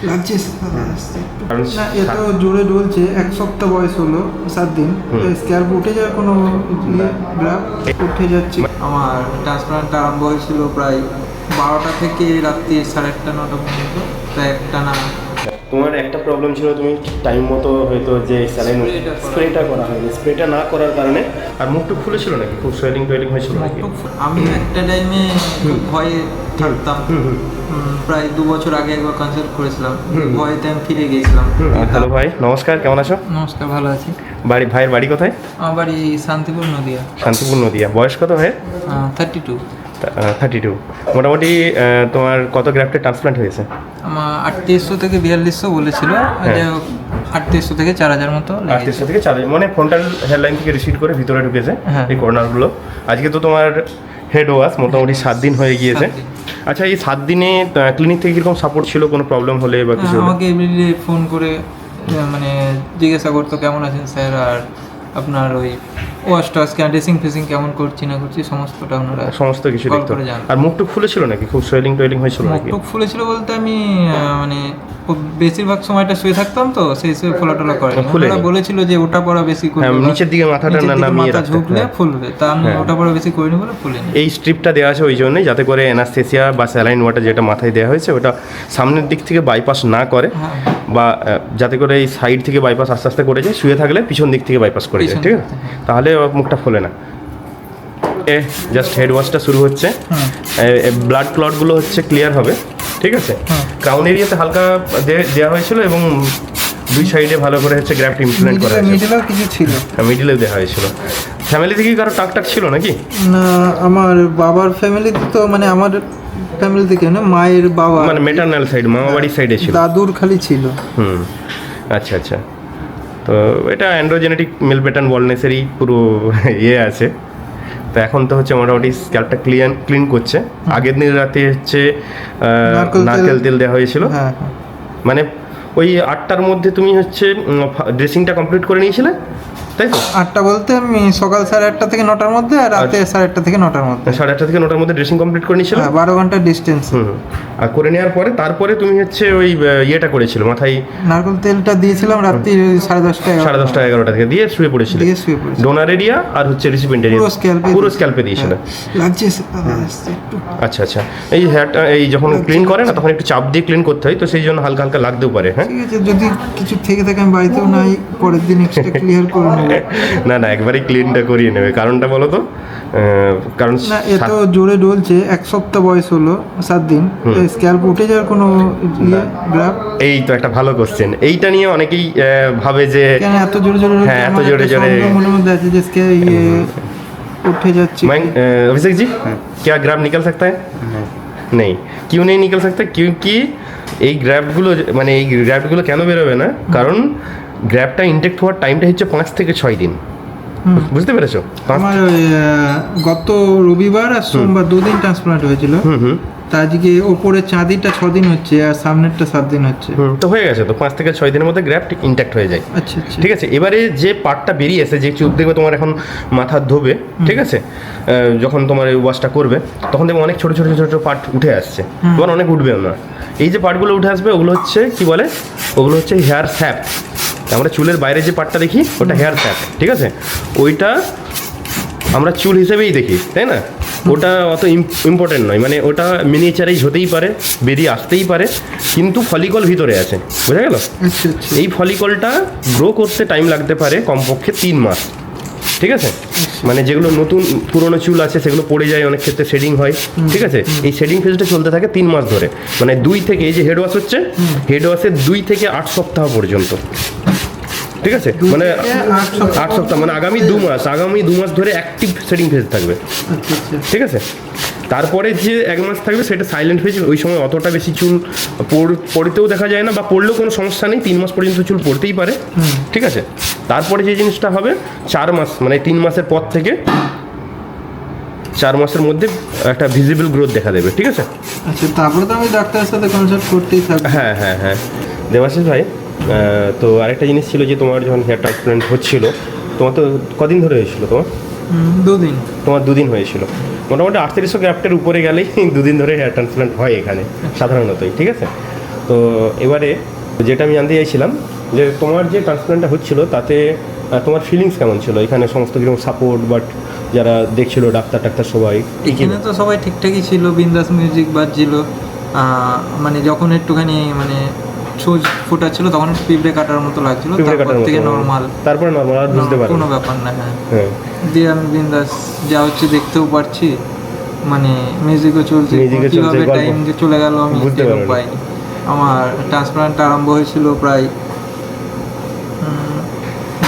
লাগছে না, এত জোরে ডলছে। এক সপ্তাহ বয়স হলো, 7 দিন। স্ক্যাল্প উঠে যায়, কোনো গ্রাফ উঠে যাচ্ছে। আমার ট্রান্সপ্লান্ট আরম্ভ হয়েছিল প্রায় 12টা থেকে রাত্রি 8:30 9টা পর্যন্ত, প্রায় একটানা। তোমার একটা প্রবলেম ছিল, তুমি টাইম মতো হয়তো যে স্যালাইন স্প্রেটা করা হয়নি, স্প্রেটা না করার কারণে। আর মুখটুক খুলেছিল নাকি? খুব সোয়েলিং টোয়েলিং হয়েছিল নাকি? আমি একটা টাইমে খুব ভয়ে থাকতাম। প্রায় 2 বছর আগে একবার কনসাল্ট করেছিলাম, ভয়েতে আমি ফিরে গিয়েছিলাম। হ্যালো ভাই, নমস্কার, কেমন আছো? নমস্কার, ভালো আছি। ভাইয়ের বাড়ি কোথায়? আমার বাড়ি শান্তিপুর নদিয়া। শান্তিপুর নদিয়া। বয়স কত ভাইয়ের? 32। 32। মোটামুটি তোমার কত গ্রাফটের ট্রান্সপ্লান্ট হয়েছে? আমার 3800 থেকে 4200 বলেছিল, 3800 থেকে 4000 মতো। 3800 থেকে 4000, মানে ফ্রন্টাল হেয়ারলাইন থেকে রিসিড করে ভিতরে ঢুকেছে এই কর্নারগুলো। আজকে তো তোমার হেড ওয়াশ মোটামুটি 7 দিন হয়ে গিয়েছে। আচ্ছা, এই 7 দিনে ক্লিনিক থেকে কীরকম সাপোর্ট ছিল? কোনো প্রবলেম হলে বা কিছু? আমাকে এমনিতে ফোন করে মানে জিজ্ঞাসা করতো কেমন আছেন স্যার, আর আপনার ওই ওয়াশ টাশ ড্রেসিং ফেসিং কেমন করছি না করছি সমস্তটা ওনারা সমস্ত কিছু দেখতো। আর মুখটুক ফুলেছিল নাকি? খুব সোয়েলিং টোয়েলিং হয়েছিল নাকি? মুখটুক ফুলেছিল বলতে আমি মানে বেশিরভাগ সময়টা শুয়ে থাকতাম, তো সেই হিসেবে ফোলাটোলা করে ওরা বলেছিল যে ওটা পড়া বেশি করে নিচের দিকে মাথাটা নামিয়ে মাথা ঝুঁকলে ফুলবে, তা আমি ওটা পড়া বেশি করিনি বলে ফুলেনি। এই স্ট্রিপটা দেওয়া আছে ওই জন্যই, যাতে করে অ্যানাস্থেসিয়া বা স্যালাইন ওয়াটার যেটা মাথায় দেওয়া হয়েছে ওটা সামনের দিক থেকে বাইপাস না করে, বা যাতে করে এই সাইড থেকে বাইপাস আস্তে আস্তে করে যায়, শুয়ে থাকলে পিছন দিক থেকে বাইপাস করে যায়, ঠিক আছে? তাহলে মুখটা ফোলে না। জাস্ট হেড ওয়াশটা শুরু হচ্ছে, ব্লাড ক্লটগুলো হচ্ছে ক্লিয়ার হবে, ঠিক আছে? ক্রাউন এরিয়াতে হালকা দেওয়া হয়েছিল এবং দুই সাইডে ভালো করে হচ্ছে গ্রাফট ইমপ্লিমেন্ট করা হয়েছে। মিডলেও কিছু ছিল, মিডলেও দেওয়া হয়েছিল। ফ্যামিলি থেকে কারো টাক ছিল নাকি? না, আমার বাবার ফ্যামিলিতে তো, মানে আমার ফ্যামিলি থেকে না, মায়ের বাবা মানে মেটারনাল সাইড, মামা বাড়ির সাইডে ছিল, দাদুর খালি ছিল। আচ্ছা আচ্ছা। তো এটা অ্যান্ড্রোজেনেটিক মেল প্যাটার্ন বলনেসেরই পুরো আছে। তো এখন তো হচ্ছে মোটামুটি স্ক্যাল্পটা ক্লিন করছে। আগের দিন রাতে হচ্ছে নারকেল তেল দেওয়া হয়েছিল। মানে ওই 8টার মধ্যে তুমি হচ্ছে ড্রেসিংটা কমপ্লিট করে নিয়েছিলে, তাই তো? 8টা বলতে আমি সকাল 8:30 থেকে 9টার মধ্যে, আর রাতে 8:30 থেকে 9টার মধ্যে। 8:30 থেকে 9টার মধ্যে ড্রেসিং কমপ্লিট করে নিয়েছিলে। 12 ঘন্টার ডিস্টেন্স। আর করে নেওয়ার পরে তারপরে তুমি হচ্ছে ওই ইয়েটা করেছিল, মাথায় নারকেল তেলটা দিয়েছিলাম রাত্রি 10:30 11টা থেকে দিয়ে শুয়ে পড়েছিল। ডোনার এরিয়া আর হচ্ছে রিসিপিয়েন্ট এরিয়া পুরো স্ক্যাল্পে দিয়েছিল। লাগছে আচ্ছা আচ্ছা। এই হেয়ারটা এই যখন ক্লিন করে না, তখন একটু চাপ দিয়ে ক্লিন করতে হয়, তো সেই জন্য হালকা হালকা লাগতেও পারে। হ্যাঁ, ঠিক আছে। যদি কিছু থেকে থাকে আমি বাড়িতেও নাই, পরের দিন এক্সট্রা ক্লিয়ার করে নেব। না, একবারই ক্লিনটা করিয়ে নেবে। কারণটা বলো তো? কারণ না, এত জোরে ডলছে। এক সপ্তাহ বয়স হলো, 7 দিন। স্ক্যাল্প উঠে যাওয়ার কোনো গ্রাফ? এই তো একটা ভালো কোশ্চেন। এইটা নিয়ে অনেকেই ভাবে যে কেন এত জোরে জোরে? হ্যাঁ, এত জোরে জোরে মনের মধ্যে আছে যে उठे जाच्छी। अभिषेक जी, क्या ग्राफ निकल सकता है? नहीं। क्यों नहीं निकल सकता? क्योंकि এই গ্র্যাফগুলো, মানে এই গ্র্যাফগুলো কেন বেরোবে না? কারণ গ্র্যাফটা ইনটেক্ট হওয়ার টাইমটা হচ্ছে 5 থেকে 6 দিন। বুঝতে পেরেছো? আমার গত রবিবার আর সোমবার 2 দিন ট্রান্সপ্লান্ট হয়েছিল। তা আজকে ওপরে চাঁদিটা 6 দিন হচ্ছে আর সামনেরটা 7 দিন হচ্ছে। তো হয়ে গেছে তো, 5 থেকে 6 দিনের মধ্যে গ্র্যাফট ইনট্যাক্ট হয়ে যায়। আচ্ছা আচ্ছা, ঠিক আছে। এবারে যে পার্টটা বেরিয়ে এসে, যে চুপ দেখবে তোমার এখন মাথা ধোবে, ঠিক আছে? যখন তোমার এই ওয়াশটা করবে তখন দেখবে অনেক ছোটো ছোটো ছোটো পার্ট উঠে আসছে, তোমার অনেক উঠবেও না। এই যে পার্টগুলো উঠে আসবে ওগুলো হচ্ছে কি বলে, ওগুলো হচ্ছে হেয়ার স্যাপ। আমরা চুলের বাইরে যে পার্টটা দেখি ওটা হেয়ার স্যাপ, ঠিক আছে? ওইটা আমরা চুল হিসেবেই দেখি, তাই না? ওটা অত ইম্পর্টেন্ট নয়, মানে ওটা মিনিয়েচারাইজ হতেই পারে, বেরিয়ে আসতেই পারে, কিন্তু ফলিকল ভিতরে আছে, বোঝা গেল? এই ফলিকলটা গ্রো করতে টাইম লাগতে পারে কমপক্ষে 3 মাস, ঠিক আছে? মানে যেগুলো নতুন পুরনো চুল আছে সেগুলো পড়ে যায়, অনেক ক্ষেত্রে শেডিং হয়, ঠিক আছে? এই শেডিং ফেজটা চলতে থাকে 3 মাস ধরে, মানে 2 থেকে, এই যে হেড ওয়াশ হচ্ছে, হেড ওয়াশের 2 থেকে 8 সপ্তাহ পর্যন্ত, ঠিক আছে? মানে 8 সপ্তাহ, মানে আগামী 2 মাস ধরে অ্যাক্টিভ শেডিং ফেজ থাকবে, ঠিক আছে? তারপরে যে 1 মাস থাকবে সেটা সাইলেন্ট ফেজ। ওই সময় অতটা বেশি চুল পড়তেও দেখা যায় না, বা পড়লেও কোনো সমস্যা নেই। 3 মাস পর্যন্ত চুল পড়তেই পারে, ঠিক আছে? তারপরে যে জিনিসটা হবে 4 মাস, মানে 3 মাসের পর থেকে 4 মাসের মধ্যে একটা ভিজিবল গ্রোথ দেখা দেবে, ঠিক আছে? আচ্ছা, তারপরে তো আমি ডাক্তারের সাথে কনসাল্ট করতেই থাকবো। হ্যাঁ হ্যাঁ হ্যাঁ। দেবাশিস ভাই, তো আরেকটা জিনিস ছিল যে তোমার যখন হেয়ার ট্রান্সপ্লান্ট হচ্ছিল, তোমার তো কদিন ধরে হয়েছিল? তোমার 2 দিন। তোমার 2 দিন হয়েছিল। মোটামুটি 3800 গ্রাফটের উপরে গেলেই 2 দিন ধরে হেয়ার ট্রান্সপ্লান্ট হয় এখানে সাধারণতই, ঠিক আছে? তো এবারে যেটা আমি জানতে চাইছিলাম যে তোমার যে ট্রান্সপ্ল্যান্টটা হচ্ছিল তাতে তোমার ফিলিংস কেমন ছিল? এখানে সমস্ত কিরকম সাপোর্ট, বাট যারা দেখছিল ডাক্তার সবাই? এখানে তো সবাই ঠিকঠাকই ছিল, বিন্দাস মিউজিক বাজছিল। মানে যখন একটুখানি মানে সুচ ফোটাচ্ছিল তখন পিঁপড়ে কাটার মতো লাগছিল, তারপর থেকে নর্মাল, তারপরে নর্মাল, আর বুঝতে পারি কোনো ব্যাপার না। হ্যাঁ, দিয়ে আমি বিন্দাস যা হচ্ছে দেখতেও পারছি, মানে মিউজিকও চলছে, কিভাবে টাইম যে চলে গেল আমি বুঝতে পাইনি। আমার ট্রান্সপ্লান্ট আরম্ভ হয়েছিল প্রায়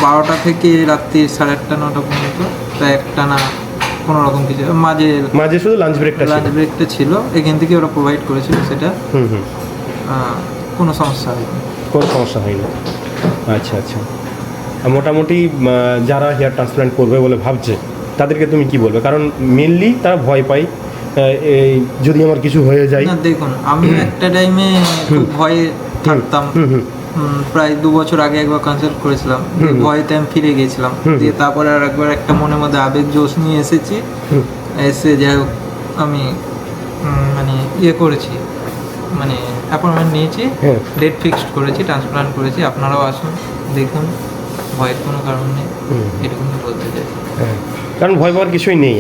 12টা থেকে রাত্রি 8:30 9টা পর্যন্ত, প্রায় একটা না কোনো রকম কিছু, মাঝে শুধু লাঞ্চ ব্রেকটা ছিল, এখান থেকে ওরা প্রোভাইড করেছিল সেটা। কোনো সমস্যা হয়নি। আচ্ছা আচ্ছা। মোটামুটি যারা হেয়ার ট্রান্সপ্ল্যান্ট করবে বলে ভাবছে তাদেরকে তুমি কি বলবে? কারণ মেনলি তারা ভয় পায় এই যদি আমার কিছু হয়ে যায়। না দেখুন, আমি একটা টাইমে খুব ভয়ে থাকতাম, প্রায় 2 বছর আগে একবার কনসাল্ট করেছিলাম, ভয়তে আমি ফিরে গিয়েছিলাম। দিয়ে তারপরে আর একবার একটা মনের মধ্যে আবেগ জোশ নিয়ে এসে যাই হোক আমি মানে করেছি, মানে অ্যাপয়েন্টমেন্ট নিয়েছি, ডেট ফিক্সড করেছি, ট্রান্সপ্লান্ট করেছি। আপনারাও আসুন, দেখুন, ভয়ের কোনো কারণ নেই, এরকমই বলতে চাই। কারণ ভয় পাওয়ার কিছুই নেই,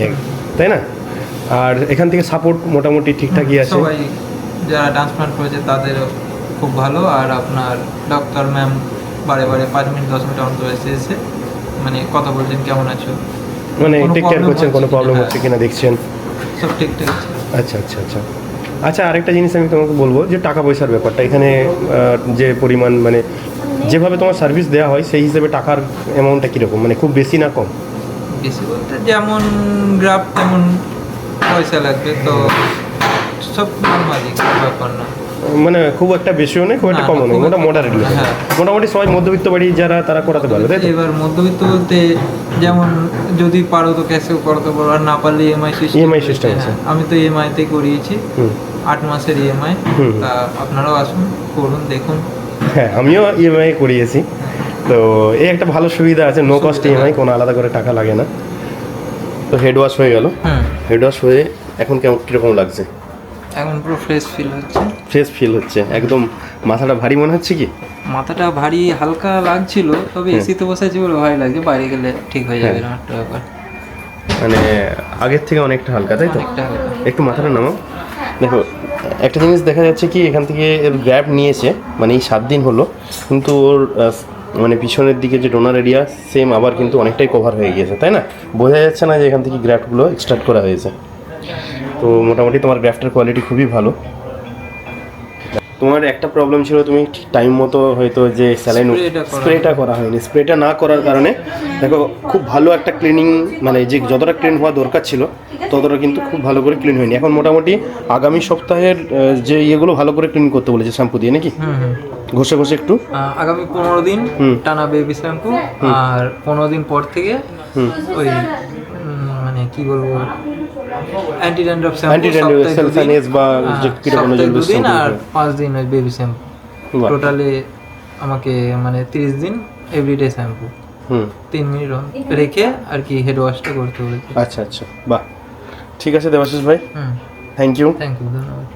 তাই না? আর এখান থেকে সাপোর্ট মোটামুটি ঠিকঠাকই আছে, সবাই যারা ট্রান্সপ্লান্ট করেছে তাদেরও খুব ভালো। আর আপনার ডক্টর ম্যাম বারে 5 মিনিট 10 মিনিট অন্তর এসে মানে কথা বলছেন, কেমন আছো, মানে টেক কেয়ার করছেন, কোনো প্রবলেম হচ্ছে কিনা দেখছেন, সব ঠিকঠাক আছে। আচ্ছা, আরেকটা জিনিস আমি তোমাকে বলবো যে টাকা পয়সার ব্যাপারটা, এখানে যে পরিমাণ মানে যেভাবে তোমার সার্ভিস দেওয়া হয় সেই হিসেবে টাকার অ্যামাউন্টটা কীরকম, মানে খুব বেশি না কম? বেশি বলতে যেমন গ্রাফ তেমন পয়সা লাগবে, তো সব নর্মালি, ব্যাপার না, মানে খুব একটা বেশিও নেই, খুব একটা কমও নেই, মোটামুটি মোটামুটি সবাই মধ্যবিত্ত বাড়ি যারা তারা করাতে পারবে, তাই তো? এবার মধ্যবিত্ত বলতে যেমন যদি পারো তো ক্যাশেও করাতে পারো, আর না পারলে ইএমআই সিস্টেম আছে। আমি তো ইএমআইতে করিয়েছি, 8 মাসের ইএমআই। তা আপনারাও আসুন, করুন, দেখুন। হ্যাঁ, আমিও ইএমআই করিয়েছি, তো এই একটা ভালো সুবিধা আছে, নো কস্ট ইএমআই, কোনো আলাদা করে টাকা লাগে না। তো হেড ওয়াশ হয়ে গেল, হেড ওয়াশ হয়ে এখন কেমন কীরকম লাগছে? এখন পুরো ফ্রেশ ফিল হচ্ছে, একদম। মাথাটা ভারী মনে হচ্ছে কি? মাথাটা ভারী হালকা লাগছিল, তবে এসিতে বসেছি বলে ভয় লাগছে, বাইরে গেলে ঠিক হয়ে যাবে না একটা ব্যাপার। মানে আগের থেকে অনেকটা হালকা, তাই তো? একটু মাথাটা নামাও। দেখো, একটা জিনিস দেখা যাচ্ছে কি, এখান থেকে গ্র্যাব নিয়েছে, মানে এই 7 দিন হলো, কিন্তু ওর মানে পিছনের দিকে যে ডোনার এরিয়া সেম আবার কিন্তু অনেকটাই কভার হয়ে গিয়েছে, তাই না? বোঝা যাচ্ছে না যে এখান থেকে গ্র্যাফটগুলো এক্সট্রাক্ট করা হয়েছে। তো মোটামুটি তোমার গ্র্যাফটের কোয়ালিটি খুবই ভালো। তোমার একটা প্রবলেম ছিল, তুমি টাইম মতো হয়তো যে স্যালাইন স্প্রেটা করা হয়নি, স্প্রেটা না করার কারণে দেখো খুব ভালো একটা ক্লিনিং, মানে যে যতটা ক্লিন হওয়া দরকার ছিল ততটা কিন্তু খুব ভালো করে ক্লিন হয়নি। এখন মোটামুটি আগামী সপ্তাহের যে ইয়েগুলো ভালো করে ক্লিন করতে বলেছে শ্যাম্পু দিয়ে, নাকি? ঘষে একটু আগামী 15 দিন টানা বেবি শ্যাম্পু, আর 15 দিন পর থেকে ওই মানে কি বলবো, অ্যান্টি ড্যান্ড্রফ শ্যাম্পু, সেলফানেজ বা যে কিটোকোনাজল শ্যাম্পু, আর 5 দিন ওই বেবি শ্যাম্পু। টোটালি আমাকে মানে 30 দিন এভরিডে শ্যাম্পু 3 মিনিট রেখে আর কি হেড ওয়াশটা করতে বলেছে। আচ্ছা, বাহ, ঠিক আছে দেবাশিস ভাই, থ্যাংক ইউ। ধন্যবাদ।